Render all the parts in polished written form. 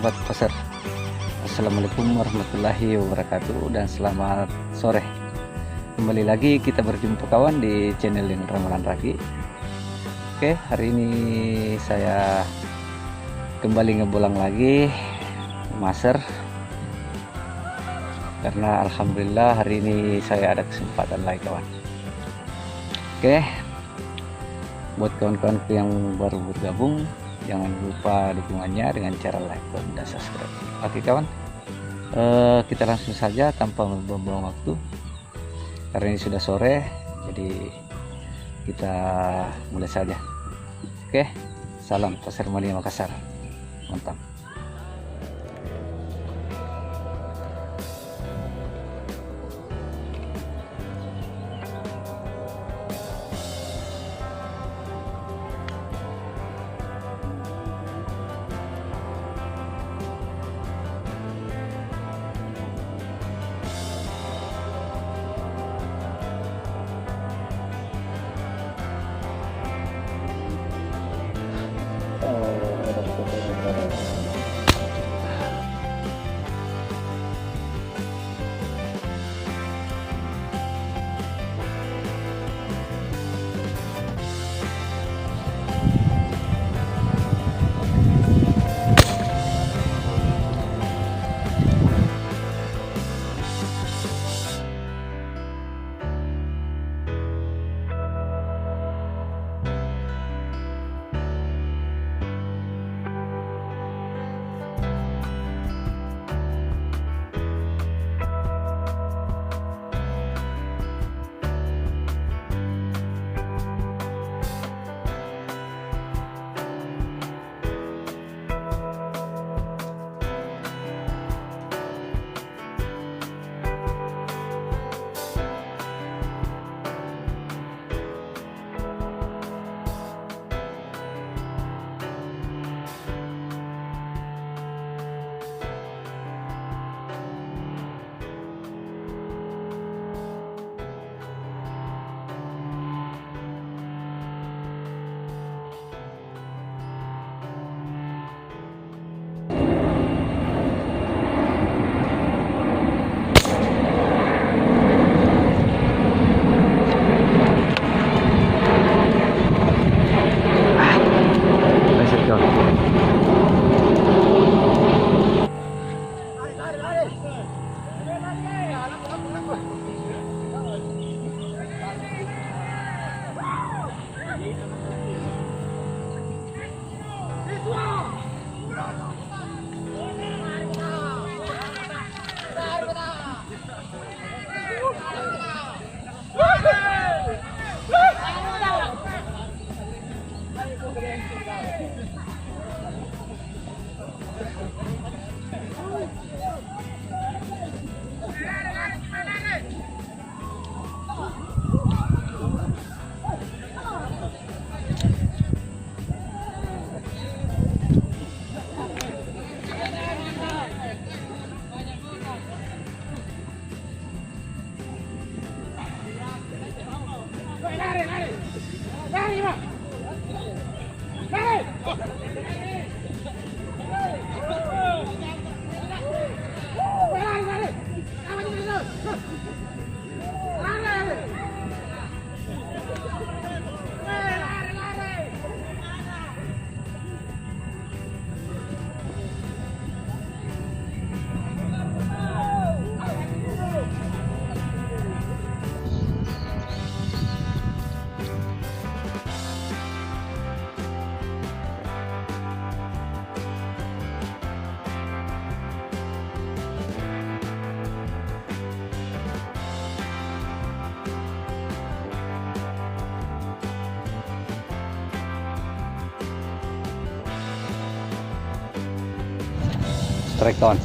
sahabat pasar. Assalamualaikum warahmatullahi wabarakatuh dan selamat sore. Kembali lagi kita berjumpa kawan di channel Ramalan Raki. Oke, hari ini saya kembali ngebolang lagi maser karena alhamdulillah hari ini saya ada kesempatan lagi kawan. Oke, buat kawan-kawanku yang baru bergabung, jangan lupa dukungannya dengan cara like, komen, dan subscribe. Oke kawan, kita langsung saja tanpa membuang waktu karena ini sudah sore, jadi kita mulai saja. Oke, salam Pasar Mania Makassar, mantap. Strike kawan,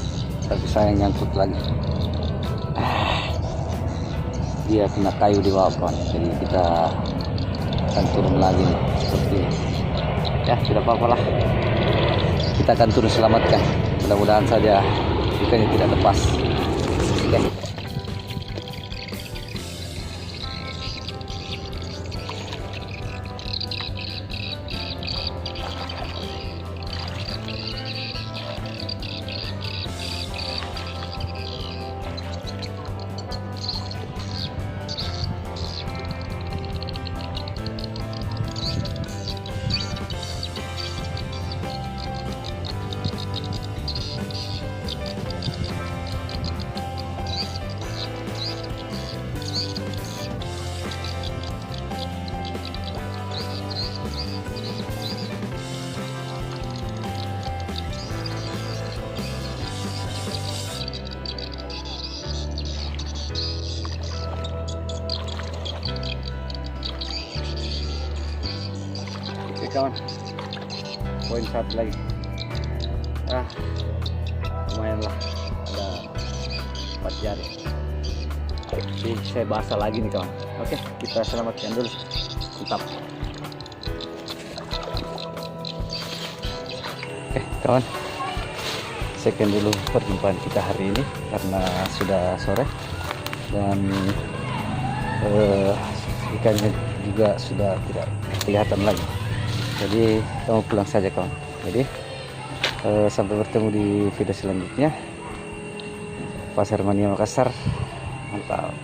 tapi saya nyangkut lagi. Dia kena kayu di bawah kawan, jadi kita akan turun lagi nih, seperti ini. Ya tidak apa-apa lah, kita akan turun selamatkan, mudah-mudahan saja ikannya tidak lepas. Oke. kawan, poin satu lagi. Lumayan lah, ada 4 jari. Jadi saya basah lagi nih kawan. Oke, kita selamatkan dulu. Mantap. Oke kawan, sekian dulu perjumpaan kita hari ini karena sudah sore dan ikannya juga sudah tidak kelihatan lagi. Jadi kamu pulang saja kawan. Jadi sampai bertemu di video selanjutnya. Pasar Mania Makassar, mantap.